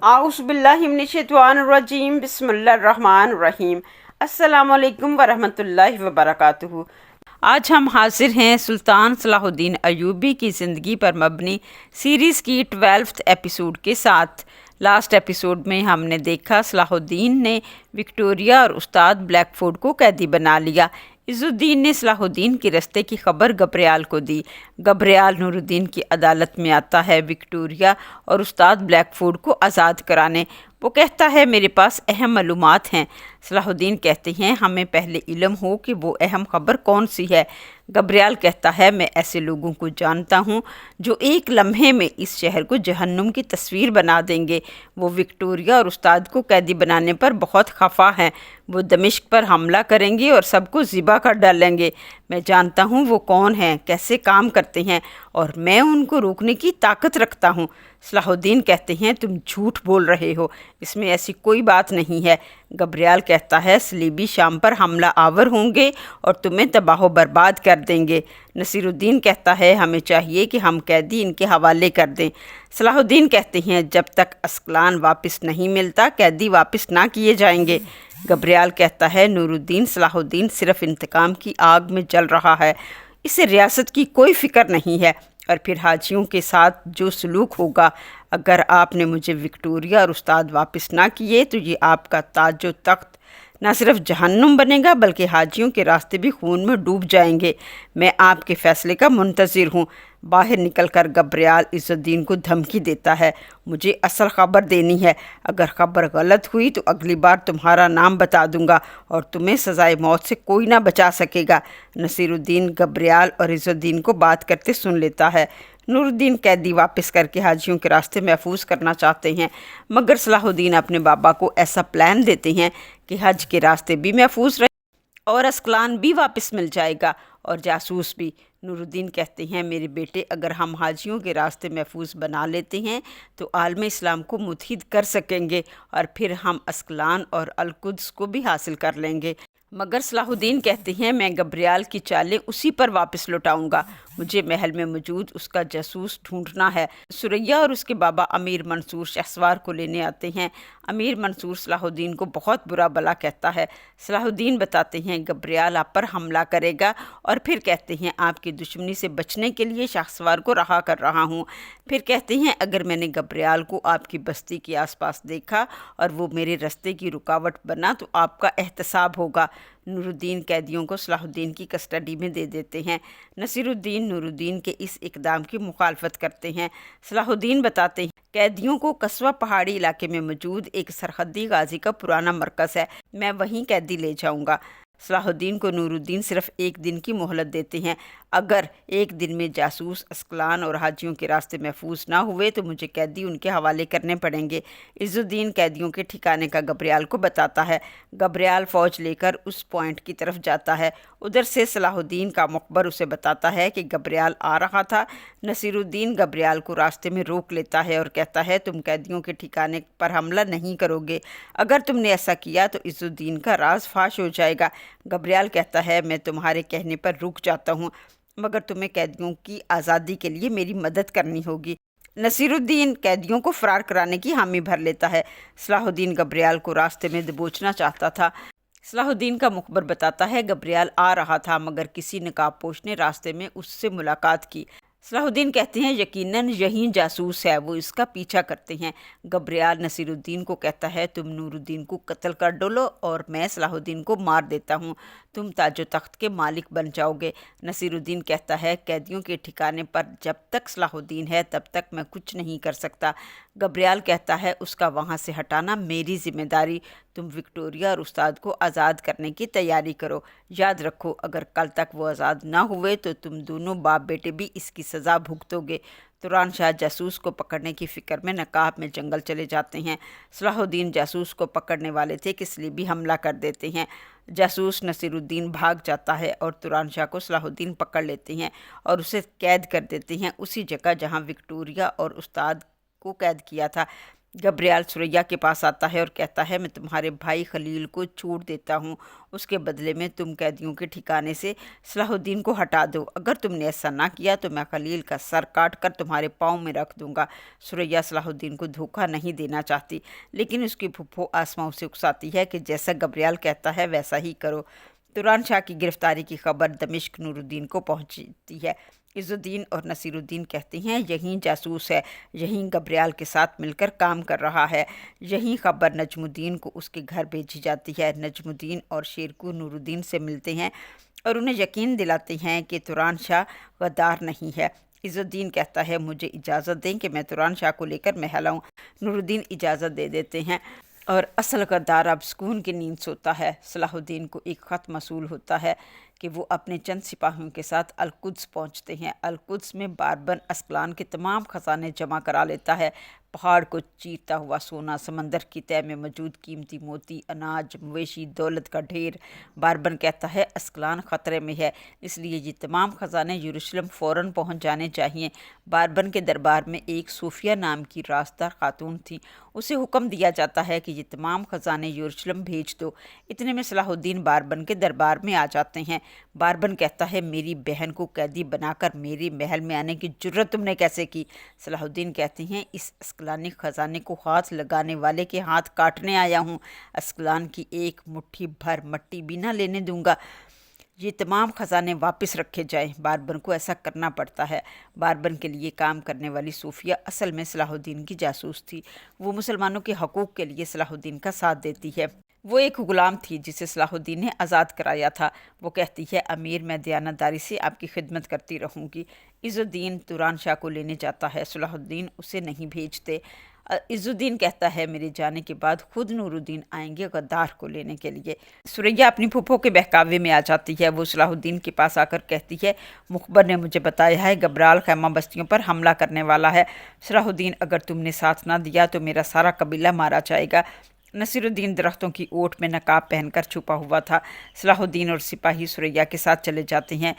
आउज़ बिल्लाहि मिनश्शैतानिर्रजीम बिस्मिल्लाहिर्रहमानिर्रहीम। अस्सलामु अलैकुम वरहमतुल्लाहि वबरकातुहू। आज हम हाजिर हैं सुल्तान सलाहुद्दीन अयूबी की ज़िंदगी पर मबनी सीरीज़ की 12th एपिसोड के साथ। लास्ट एपिसोड में हमने देखा सलाहुद्दीन ने विक्टोरिया और उस्ताद ब्लैकफोर्ड को कैदी बना लिया। इज़्ज़ुद्दीन ने सलाहुद्दीन के रस्ते की खबर गब्रियाल को दी। गब्रियाल नूरुद्दीन की अदालत में आता है विक्टोरिया और उस्ताद ब्लैकफोर्ड को आज़ाद कराने। वो कहता है मेरे पास अहम मालूमात हैं। सलाहुद्दीन कहते हैं हमें पहले इल्म हो कि वो अहम खबर कौन सी है। गब्रियाल कहता है मैं ऐसे लोगों को जानता हूँ जो एक लम्हे में इस शहर को जहन्नुम की तस्वीर बना देंगे। वो विक्टोरिया और उस्ताद को कैदी बनाने पर बहुत खफा हैं। वो दमिश्क पर हमला करेंगे और सबको ज़िबा कर डालेंगे। मैं जानता हूँ वो कौन हैं, कैसे काम करते हैं और मैं उनको रोकने की ताकत रखता हूँ। सलाहुद्दीन कहते हैं तुम झूठ बोल रहे हो, इसमें ऐसी कोई बात नहीं है। गब्रियाल कहता है सलीबी शाम पर हमला आवर होंगे और तुम्हें तबाह बर्बाद कर देंगे। नसीरुद्दीन कहता है हमें चाहिए कि हम कैदी इनके हवाले कर दें। सलाहुद्दीन कहते हैं जब तक अस्कलान वापस नहीं मिलता कैदी वापस ना किए जाएंगे। गब्रियाल कहता है नूरुद्दीन सलाहुद्दीन सिर्फ इंतकाम की आग में जल रहा है, इसे रियासत की कोई फ़िक्र नहीं है। और फिर हाजियों के साथ जो सलूक होगा, अगर आपने मुझे विक्टोरिया और उस्ताद वापस ना किए तो ये आपका ताज व तख्त न सिर्फ जहन्नुम बनेगा बल्कि हाजियों के रास्ते भी खून में डूब जाएंगे। मैं आपके फ़ैसले का मुंतज़िर हूँ। बाहर निकलकर गब्रियाल इज़्ज़ुद्दीन को धमकी देता है मुझे असल ख़बर देनी है, अगर ख़बर गलत हुई तो अगली बार तुम्हारा नाम बता दूंगा और तुम्हें सज़ाए मौत से कोई ना बचा सकेगा। नसीरुद्दीन गब्रियाल और इज़्ज़ुद्दीन को बात करते सुन लेता है। नूरुद्दीन कैदी वापस करके हाजियों के रास्ते महफूज करना चाहते हैं, मगर सलाहुद्दीन अपने बाबा को ऐसा प्लान देते हैं कि हज के रास्ते भी महफूज रहे और अस्कलान भी वापस मिल जाएगा और जासूस भी। नूरुद्दीन कहते हैं मेरे बेटे अगर हम हाजियों के रास्ते महफूज बना लेते हैं तो आलम इस्लाम को मुत्हिद कर सकेंगे और फिर हम अस्कलान और अलकुद्स को भी हासिल कर लेंगे। मगर सलाहुद्दीन कहते हैं मैं गब्रियाल की चालें उसी पर वापस लौटाऊंगा। मुझे महल में मौजूद उसका जासूस ढूंढना है। सुरैया और उसके बाबा अमीर मंसूर शहसवार को लेने आते हैं। अमीर मंसूर सलाहुद्दीन को बहुत बुरा भला कहता है। सलाहुद्दीन बताते हैं गब्रियाल आप पर हमला करेगा और फिर कहते हैं आपकी दुश्मनी से बचने के लिए शहसवार को रहा कर रहा हूँ। फिर कहते हैं अगर मैंने गब्रियाल को आपकी बस्ती के आसपास देखा और वो मेरे रास्ते की रुकावट बना तो आपका एहतसाब होगा। नूरुद्दीन कैदियों को सलाहुद्दीन की कस्टडी में दे देते हैं। नसीरुद्दीन नूरुद्दीन के इस इकदाम की मुखालफत करते हैं। सलाहुद्दीन बताते हैं कैदियों को कस्बा पहाड़ी इलाके में मौजूद एक सरहदी गाजी का पुराना मरकज़ है, मैं वहीं कैदी ले जाऊंगा। सलाहुद्दीन को नूरुद्दीन सिर्फ एक दिन की मोहलत देते हैं। अगर एक दिन में जासूस अस्कलान और हाजियों के रास्ते महफूज ना हुए तो मुझे कैदी उनके हवाले करने पड़ेंगे। इज़्ज़ुद्दीन कैदियों के ठिकाने का गब्रियाल को बताता है। गब्रियाल फ़ौज लेकर उस पॉइंट की तरफ जाता है। उधर से सलाहुद्दीन का मुखबर उसे बताता है कि गब्रियाल आ रहा था। नसीरुद्दीन गब्रियाल को रास्ते में रोक लेता है और कहता है तुम कैदियों के ठिकाने पर हमला नहीं करोगे, अगर तुमने ऐसा किया तो इज़्ज़ुद्दीन का राज फाश हो जाएगा। गब्रियाल कहता है मैं तुम्हारे कहने पर रुक जाता हूँ, मगर तुम्हें कैदियों की आज़ादी के लिए मेरी मदद करनी होगी। नसीरुद्दीन कैदियों को फ़रार कराने की हामी भर लेता है। सलाहुद्दीन गब्रियाल को रास्ते में दबोचना चाहता था। सलाहुद्दीन का मुखबर बताता है गब्रियाल आ रहा था मगर किसी नकाबपोश ने रास्ते में उससे मुलाकात की। सलाहुद्दीन कहते हैं यकीनन यही जासूस है, वो इसका पीछा करते हैं। गब्रियाल नसीरुद्दीन को कहता है तुम नूरुद्दीन को कत्ल कर डालो और मैं सलाहुद्दीन को मार देता हूँ, तुम ताजो तख्त के मालिक बन जाओगे। नसीरुद्दीन कहता है कैदियों के ठिकाने पर जब तक सलाहुद्दीन है तब तक मैं कुछ नहीं कर सकता। गब्रियाल कहता है उसका वहाँ से हटाना मेरी जिम्मेदारी, तुम विक्टोरिया और उस्ताद को आज़ाद करने की तैयारी करो। याद रखो अगर कल तक वो आज़ाद ना हुए तो तुम दोनों बाप बेटे भी इसकी सज़ा भुगतोगे। तुरान शाह जासूस को पकड़ने की फ़िक्र में नकाब में जंगल चले जाते हैं। सलाहुद्दीन जासूस को पकड़ने वाले थे कि सलीबी हमला कर देते हैं। जासूस नसीरुद्दीन भाग जाता है और तुरान शाह को सलाहुद्दीन पकड़ लेते हैं और उसे कैद कर देते हैं उसी जगह जहाँ विक्टोरिया और उस्ताद को कैद किया था। गब्रियाल सुरैया के पास आता है और कहता है, मैं तुम्हारे भाई खलील को छूट देता हूँ, उसके बदले में तुम कैदियों के ठिकाने से सलाहुद्दीन को हटा दो। अगर तुमने ऐसा ना किया तो मैं खलील का सर काट कर तुम्हारे पाँव में रख दूंगा। सुरैया सलाहुद्दीन को धोखा नहीं देना चाहती, लेकिन उसकी फुफ्फो आसमा उसे उकसाती है कि जैसा गब्रियाल कहता है वैसा ही करो। तुरान शाह की गिरफ्तारी की खबर दमिश्क नूरुद्दीन को पहुंचती है। इज़ुद्दीन और नसीरुद्दीन कहते हैं, यही जासूस है, यही गब्रियाल के साथ मिलकर काम कर रहा है। यही खबर नजमुद्दीन को उसके घर भेजी जाती है। नजमुद्दीन और शेरकू नूरुद्दीन से मिलते हैं और उन्हें यकीन दिलाते हैं कि तुरान शाह गद्दार नहीं है। इज़ुद्दीन कहता है, मुझे इजाज़त दें कि मैं तुरान शाह को लेकर महल आऊँ। नूरुद्दीन इजाज़त दे देते हैं और असल गद्दार अब सुकून की नींद सोता है। सलाहुद्दीन को एक ख़त मसूल होता है कि वो अपने चंद सिपाहियों के साथ अलकुद्स पहुंचते हैं। अलकुद्स में बारबन अस्कलान के तमाम खजाने जमा करा लेता है। पहाड़ को चीरता हुआ सोना, समंदर की तह में मौजूद कीमती मोती, अनाज, मवेशी, दौलत का ढेर। बारबन कहता है, अस्कलान ख़तरे में है, इसलिए ये तमाम खजाने यरूशलेम फ़ौरन पहुंच जाने चाहिए। बारबन के दरबार में एक सूफिया नाम की रास्ता खातून थी। उसे हुक्म दिया जाता है कि ये तमाम खजाने यरूशलेम भेज दो। इतने में सलाहुद्दीन बारबन के दरबार में आ जाते हैं। बारबन कहता है, मेरी बहन को कैदी बनाकर मेरे महल में आने की जुर्रत तुमने कैसे की? सलाहुद्दीन कहते हैं, इस अस्कलानी खजाने को हाथ लगाने वाले के हाथ काटने आया हूँ। अस्कलान की एक मुट्ठी भर मट्टी भी ना लेने दूंगा। ये तमाम खजाने वापस रखे जाएं। बारबन को ऐसा करना पड़ता है। बारबन के लिए काम करने वाली सूफिया असल में सलाहुद्दीन की जासूस थी। वो मुसलमानों के हकूक़ के लिए सलाहुद्दीन का साथ देती है। वो एक गुलाम थी जिसे सलाहुद्दीन ने आज़ाद कराया था। वो कहती है, अमीर, मैं दयानतदारी से आपकी खिदमत करती रहूँगी। इज़ुद्दीन तुरान शाह को लेने जाता है। सलाहुद्दीन उसे नहीं भेजते। इज़ुद्दीन कहता है, मेरे जाने के बाद खुद नूरुद्दीन आएंगे गद्दार को लेने के लिए। सुरैया अपनी फूफो के बहकावे में आ जाती है। वो सलाहुद्दीन के पास आकर कहती है, मुखबर ने मुझे बताया है गब्राल खैमा बस्तियों पर हमला करने वाला है। सलाहुद्दीन, अगर तुमने साथ ना दिया तो मेरा सारा कबीला मारा जाएगा। नसीरुद्दीन दरख्तों की ओट में नकाब पहनकर छुपा हुआ था। सलाहुद्दीन और सिपाही सुरैया के साथ चले जाते हैं।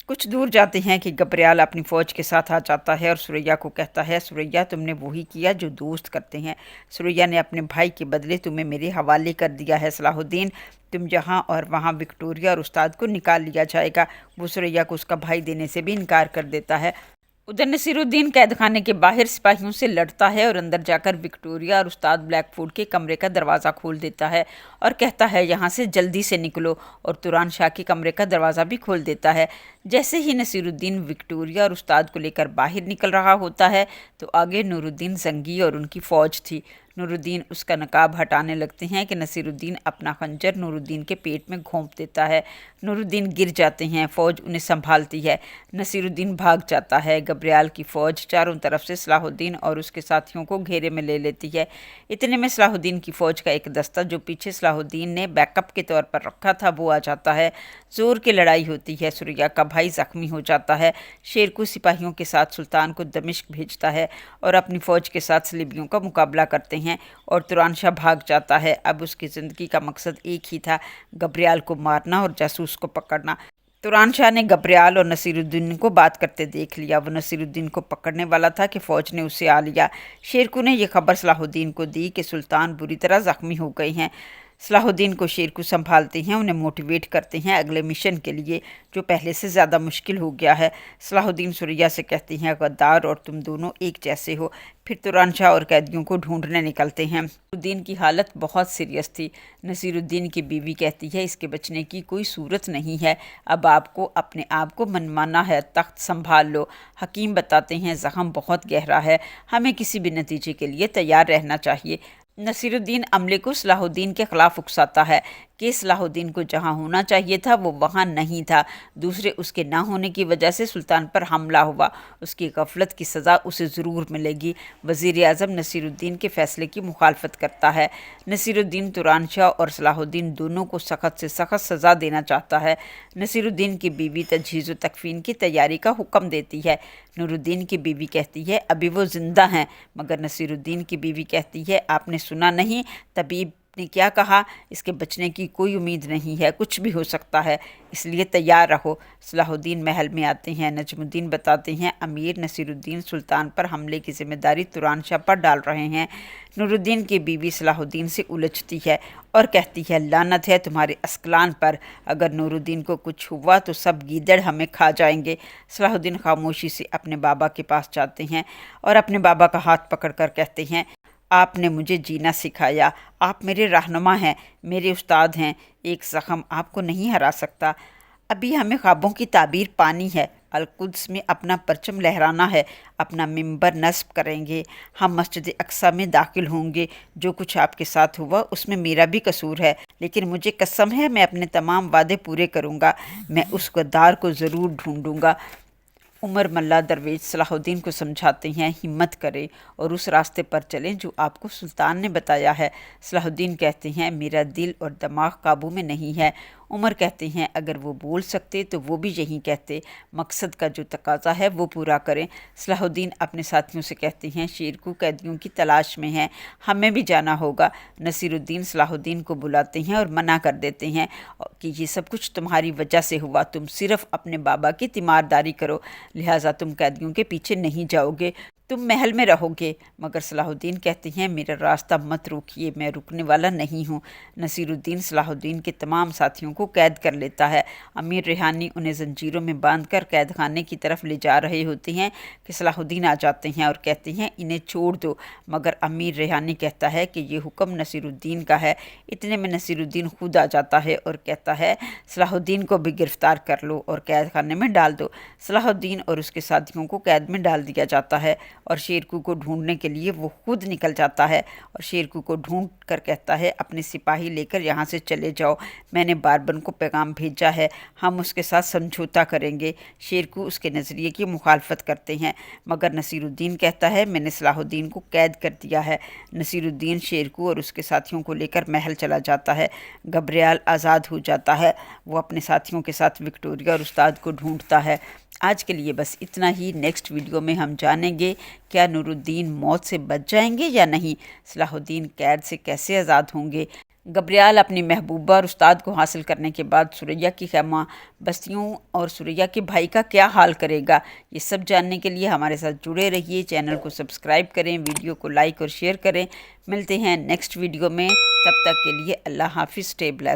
कुछ दूर जाते हैं कि गब्रियाल अपनी फ़ौज के साथ आ जाता है और सुरैया को कहता है, सुरैया, तुमने वही किया जो दोस्त करते हैं। सुरैया ने अपने भाई के बदले तुम्हें मेरे हवाले कर दिया है। सलाहुद्दीन, तुम यहाँ और वहाँ विक्टोरिया और उस्ताद को निकाल लिया जाएगा। वो सुरैया को उसका भाई देने से भी इनकार कर देता है। उधर नसीरुद्दीन कैद खाने के बाहर सिपाहियों से लड़ता है और अंदर जाकर विक्टोरिया और उस्ताद ब्लैकफुट के कमरे का दरवाज़ा खोल देता है और कहता है, यहाँ से जल्दी से निकलो, और तुरान शाह के कमरे का दरवाज़ा भी खोल देता है। जैसे ही नसीरुद्दीन विक्टोरिया और उस्ताद को लेकर बाहर निकल रहा होता है तो आगे नूरुद्दीन जंगी और उनकी फ़ौज थी। नूरुद्दीन उसका नकाब हटाने लगते हैं कि नसीरुद्दीन अपना खंजर नूरुद्दीन के पेट में घोंप देता है। नूरुद्दीन गिर जाते हैं। फ़ौज उन्हें संभालती है। नसीरुद्दीन भाग जाता है। गब्रियाल की फ़ौज चारों तरफ से सलाहुद्दीन और उसके साथियों को घेरे में ले लेती है। इतने में सलाहुद्दीन की फ़ौज का एक दस्ता जो पीछे सलाहुद्दीन ने बैकअप के तौर पर रखा था वो आ जाता है। ज़ोर की लड़ाई होती है। सुरैया का भाई ज़ख्मी हो जाता है। शेरकू सिपाहियों के साथ सुल्तान को दमिश्क भेजता है और अपनी फ़ौज के साथ सलीबियों का मुकाबला करते हैं और तुरान शाह भाग जाता है। अब उसकी ज़िंदगी का मकसद एक ही था, गब्रियाल को मारना और जासूस को पकड़ना। तुरान शाह ने गब्रियाल और नसीरुद्दीन को बात करते देख लिया। वो नसीरुद्दीन को पकड़ने वाला था कि फ़ौज ने उसे आ लिया। शेरकू ने यह खबर सलाहुद्दीन को दी कि सुल्तान बुरी तरह ज़ख्मी हो गए हैं। सलाहुद्दीन को शेरकू संभालते हैं, उन्हें मोटिवेट करते हैं अगले मिशन के लिए जो पहले से ज़्यादा मुश्किल हो गया है। सलाहुद्दीन सुरैया से कहती हैं, गद्दार और तुम दोनों एक जैसे हो। फिर तुरान शाह और कैदियों को ढूंढने निकलते हैं। नसीरुद्दीन की हालत बहुत सीरियस थी। नसीरुद्दीन की बीवी कहती है, इसके बचने की कोई सूरत नहीं है, अब आपको अपने आप को मनमाना है, तख्त संभाल लो। हकीम बताते हैं, ज़ख़म बहुत गहरा है, हमें किसी भी नतीजे के लिए तैयार रहना चाहिए। नसीरुद्दीन अमले को सलाहुद्दीन के ख़िलाफ़ उकसाता है कि सलाहुद्दीन को जहाँ होना चाहिए था वो वहाँ नहीं था। दूसरे उसके ना होने की वजह से सुल्तान पर हमला हुआ। उसकी गफलत की सज़ा उसे ज़रूर मिलेगी। वज़ीर आज़म नसीरुद्दीन के फ़ैसले की मुखालफत करता है। नसीरुद्दीन तुरान शाह और सलाहुद्दीन दोनों को सख्त से सख्त सज़ा देना चाहता है। नसीरुद्दीन की बीवी तजहीज़ व तकफ़ीन की तैयारी का हुक्म देती है। नूरुद्दीन की बीवी कहती है, अभी वो ज़िंदा हैं, मगर नसीरुद्दीन की बीवी कहती है, आपने सुना नहीं, तबीब نے کیا کہا، اس کے بچنے کی کوئی امید نہیں ہے، کچھ بھی ہو سکتا ہے، اس لیے تیار رہو۔ صلاح الدین محل میں آتے ہیں۔ نجم الدین بتاتے ہیں امیر نصیر الدین سلطان پر حملے کی ذمہ داری توران شاہ پر ڈال رہے ہیں۔ نور الدین کی بیوی صلاح الدین سے الجھتی ہے اور کہتی ہے لعنت ہے تمہارے اسکلان پر، اگر نور الدین کو کچھ ہوا تو سب گیدڑ ہمیں کھا جائیں گے۔ صلاح الدین خاموشی سے اپنے بابا کے پاس جاتے ہیں اور اپنے بابا کا ہاتھ پکڑ کر کہتے ہیں آپ نے مجھے جینا سکھایا، آپ میرے رہنما ہیں، میرے استاد ہیں، ایک زخم آپ کو نہیں ہرا سکتا۔ ابھی ہمیں خوابوں کی تعبیر پانی ہے، القدس میں اپنا پرچم لہرانا ہے، اپنا ممبر نصب کریں گے، ہم مسجد اقصیٰ میں داخل ہوں گے۔ جو کچھ آپ کے ساتھ ہوا اس میں میرا بھی قصور ہے، لیکن مجھے قسم ہے میں اپنے تمام وعدے پورے کروں گا، میں اس غدار کو ضرور ڈھونڈوں گا۔ عمر ملا درویش صلاح الدین کو سمجھاتے ہیں ہمت کرے اور اس راستے پر چلیں جو آپ کو سلطان نے بتایا ہے۔ صلاح الدین کہتے ہیں میرا دل اور دماغ قابو میں نہیں ہے۔ عمر کہتے ہیں اگر وہ بول سکتے تو وہ بھی یہی کہتے، مقصد کا جو تقاضا ہے وہ پورا کریں۔ صلاح الدین اپنے ساتھیوں سے کہتے ہیں شیرکو قیدیوں کی تلاش میں ہیں، ہمیں بھی جانا ہوگا۔ نصیر الدین صلاح الدین کو بلاتے ہیں اور منع کر دیتے ہیں کہ یہ سب کچھ تمہاری وجہ سے ہوا، تم صرف اپنے بابا کی تیمارداری کرو، لہٰذا تم قیدیوں کے پیچھے نہیں جاؤ گے، تم محل میں رہو گے۔ مگر صلاح الدین کہتے ہیں میرا راستہ مت روکیے، میں رکنے والا نہیں ہوں۔ نصیر الدین صلاح الدین کے تمام ساتھیوں کو قید کر لیتا ہے۔ امیر ریحانی انہیں زنجیروں میں باندھ کر قید خانے کی طرف لے جا رہے ہوتے ہیں کہ صلاح الدین آ جاتے ہیں اور کہتے ہیں انہیں چھوڑ دو، مگر امیر ریحانی کہتا ہے کہ یہ حکم نصیر الدین کا ہے۔ اتنے میں نصیر الدین خود آ جاتا ہے اور کہتا ہے صلاح الدین کو بھی گرفتار کر لو اور قید خانے میں ڈال دو۔ صلاح الدین اور اس کے ساتھیوں کو قید میں ڈال دیا جاتا ہے اور شیرکو کو ڈھونڈنے کے لیے وہ خود نکل جاتا ہے اور شیرکو کو ڈھونڈ کر کہتا ہے اپنے سپاہی لے کر یہاں سے چلے جاؤ، میں نے باربن کو پیغام بھیجا ہے، ہم اس کے ساتھ سمجھوتا کریں گے۔ شیرکو اس کے نظریے کی مخالفت کرتے ہیں، مگر نصیر الدین کہتا ہے میں نے صلاح الدین کو قید کر دیا ہے۔ نصیر الدین شیرکو اور اس کے ساتھیوں کو لے کر محل چلا جاتا ہے۔ گبریال آزاد ہو جاتا ہے، وہ اپنے ساتھیوں کے ساتھ وکٹوریہ اور استاد کو ڈھونڈتا ہے۔ آج کے لیے بس اتنا ہی۔ نیکسٹ ویڈیو میں ہم جانیں گے کیا نور الدین موت سے بچ جائیں گے یا نہیں، صلاح الدین قید سے کیسے آزاد ہوں گے، گبریال اپنی محبوبہ اور استاد کو حاصل کرنے کے بعد سریا کی خیمہ بستیوں اور سریا کے بھائی کا کیا حال کرے گا، یہ سب جاننے کے لیے ہمارے ساتھ جڑے رہیے، چینل کو سبسکرائب کریں، ویڈیو کو لائک اور شیئر کریں۔ ملتے ہیں نیکسٹ ویڈیو میں، تب تک کے لیے اللہ حافظ، اسٹے بلیسڈ۔